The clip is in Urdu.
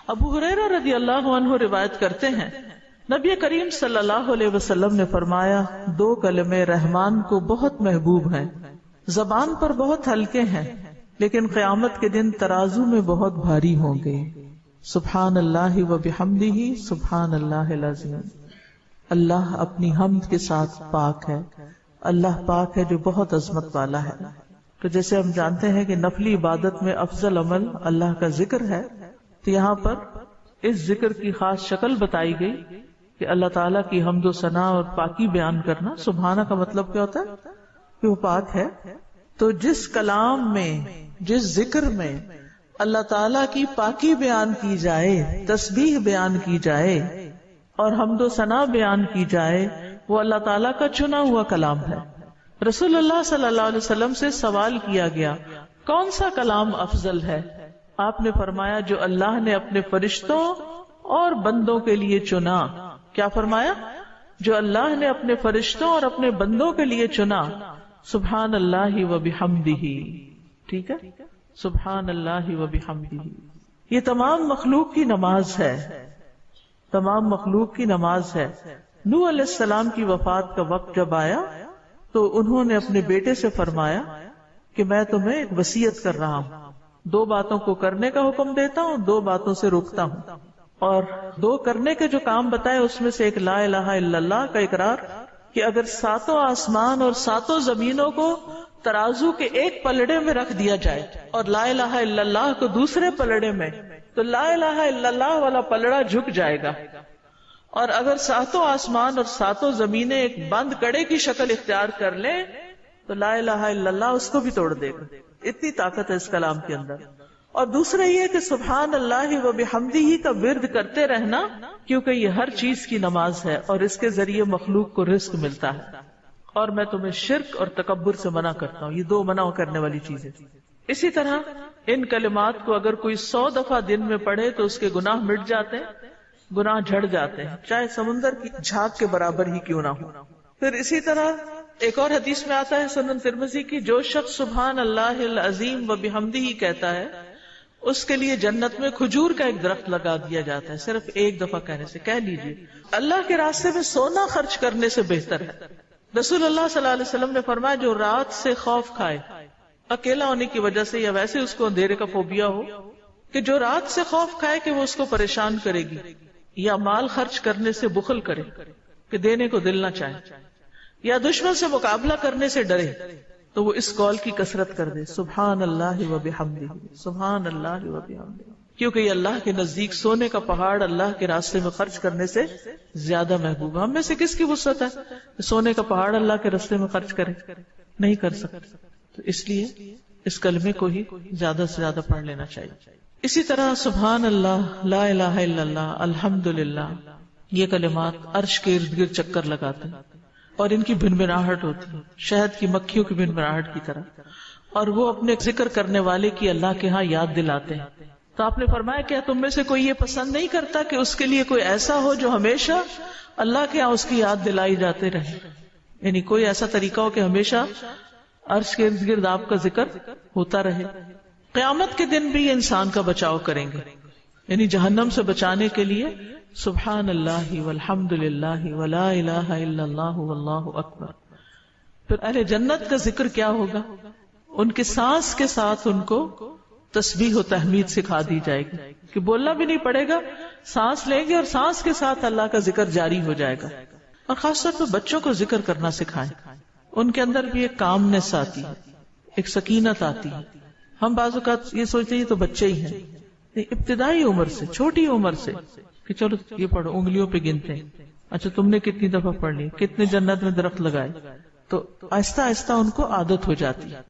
ابو ہریرہ رضی اللہ عنہ روایت کرتے ہیں نبی کریم صلی اللہ علیہ وسلم نے فرمایا 2 کلمے رحمان کو بہت محبوب ہیں، زبان پر بہت ہلکے ہیں لیکن قیامت کے دن ترازو میں بہت بھاری ہوں گے، سبحان اللہ و بحمدہ سبحان اللہ العظیم۔ اللہ اپنی حمد کے ساتھ پاک ہے، اللہ پاک ہے جو بہت عظمت والا ہے۔ تو جیسے ہم جانتے ہیں کہ نفلی عبادت میں افضل عمل اللہ کا ذکر ہے، تو یہاں پر اس ذکر کی خاص شکل بتائی گئی کہ اللہ تعالیٰ کی حمد و ثنا اور پاکی بیان کرنا۔ سبحانہ کا مطلب کیا ہوتا ہے کہ وہ پاک ہے۔ تو جس کلام میں، جس ذکر میں اللہ تعالیٰ کی پاکی بیان کی جائے، تسبیح بیان کی جائے اور حمد و ثنا بیان کی جائے، وہ اللہ تعالیٰ کا چنا ہوا کلام ہے۔ رسول اللہ صلی اللہ علیہ وسلم سے سوال کیا گیا کون سا کلام افضل ہے؟ آپ نے فرمایا جو اللہ نے اپنے فرشتوں اور بندوں کے لیے چنا۔ کیا فرمایا؟ جو اللہ نے اپنے فرشتوں اور اپنے بندوں کے لیے چنا۔ سبحان اللہ و بحمدہ، ٹھیک ہے، سبحان اللہ و بحمدہ۔ یہ تمام مخلوق کی نماز ہے، تمام مخلوق کی نماز ہے۔ نوح علیہ السلام کی وفات کا وقت جب آیا تو انہوں نے اپنے بیٹے سے فرمایا کہ میں تمہیں ایک وصیت کر رہا ہوں، 2 باتوں کو کرنے کا حکم دیتا ہوں، 2 باتوں سے روکتا ہوں۔ اور 2 کرنے کے جو کام بتائے اس میں سے ایک لا الہ الا اللہ کا اقرار، کہ اگر 7 آسمان اور 7 زمینوں کو ترازو کے ایک پلڑے میں رکھ دیا جائے اور لا الہ الا اللہ کو دوسرے پلڑے میں، تو لا الہ الا اللہ والا پلڑا جھک جائے گا، اور اگر 7 آسمان اور 7 زمینیں ایک بند کڑے کی شکل اختیار کر لیں تو لا الہ الا اللہ اس کو بھی توڑ دے گا۔ اتنی طاقت ہے اس کلام کے اندر۔ اور دوسرا یہ کہ سبحان اللہ و بحمدہ کا ورد کرتے رہنا، کیونکہ یہ ہر چیز کی نماز ہے اور اس کے ذریعے مخلوق کو رزق ملتا ہے۔ اور میں تمہیں شرک اور تکبر سے منع کرتا ہوں، یہ 2 منع کرنے والی چیزیں۔ اسی طرح ان کلمات کو اگر کوئی 100 دفعہ دن میں پڑھے تو اس کے گناہ مٹ جاتے ہیں، گناہ جھڑ جاتے ہیں، چاہے سمندر کی جھاگ کے برابر ہی کیوں نہ ہو۔ پھر اسی طرح ایک اور حدیث میں آتا ہے سنن ترمذی کی، جو شخص سبحان اللہ العظیم و بحمدہ کہتا ہے اس کے لیے جنت میں کھجور کا ایک درخت لگا دیا جاتا ہے، صرف ایک دفعہ کہنے سے۔ کہہ لیجیے اللہ کے راستے میں سونا خرچ کرنے سے بہتر ہے۔ رسول اللہ صلی اللہ علیہ وسلم نے فرمایا جو رات سے خوف کھائے، اکیلا ہونے کی وجہ سے یا ویسے اس کو اندھیرے کا فوبیا ہو، کہ جو رات سے خوف کھائے کہ وہ اس کو پریشان کرے گی، یا مال خرچ کرنے سے بخل کرے کہ دینے کو دل نہ چاہے، یا دشمن سے مقابلہ کرنے سے ڈرے، تو وہ اس قول کی کثرت کر دے سبحان اللہ و بحمدہ، سبحان اللہ و بحمدہ، کیونکہ یہ اللہ کے نزدیک سونے کا پہاڑ اللہ کے راستے میں خرچ کرنے سے زیادہ محبوب ہے۔ ہم میں سے کس کی وسعت ہے کہ سونے کا پہاڑ اللہ کے راستے میں خرچ کرے؟ نہیں کر سکتے۔ تو اس لیے اس کلمے کو ہی زیادہ سے زیادہ پڑھ لینا چاہیے۔ اسی طرح سبحان اللہ، لا الہ الا اللہ، الحمدللہ، یہ کلمات عرش کے ارد گرد چکر لگاتے ہیں اور ان کی بھنبھناہٹ ہوتی ہے شہد کی مکھیوں کی بھنبھناہٹ کی طرح، اور وہ اپنے ذکر کرنے والے کی اللہ کے ہاں یاد دلاتے ہیں۔ تو آپ نے فرمایا کیا تم میں سے کوئی یہ پسند نہیں کرتا کہ اس کے لیے کوئی ایسا ہو جو ہمیشہ اللہ کے ہاں اس کی یاد دلائی جاتے رہے؟ یعنی کوئی ایسا طریقہ ہو کہ ہمیشہ عرش کے ارد گرد آپ کا ذکر ہوتا رہے۔ قیامت کے دن بھی یہ انسان کا بچاؤ کریں گے، یعنی جہنم سے بچانے کے لیے سبحان اللہ والحمد للہ ولا الہ الا اللہ واللہ اکبر۔ پھر اہل جنت کا ذکر کیا ہوگا؟ ان کے سانس کے ساتھ ان کو تسبیح و تحمید سکھا دی جائے گی کہ بولنا بھی نہیں پڑے گا، سانس لیں گے اور سانس کے ساتھ اللہ کا ذکر جاری ہو جائے گا۔ اور خاص طور پہ بچوں کو ذکر کرنا سکھائیں، ان کے اندر بھی ایک کامنس آتی ہے، ایک سکینت آتی ہے۔ ہم بعض اوقات یہ سوچتے ہیں یہ تو بچے ہی ہیں، ابتدائی عمر سے، چھوٹی عمر سے کہ چلو یہ پڑھو، انگلیوں پہ گنتے ہیں، اچھا تم نے کتنی دفعہ پڑھ لی، کتنے جنت میں درخت لگائے، تو آہستہ آہستہ ان کو عادت ہو جاتی ہے۔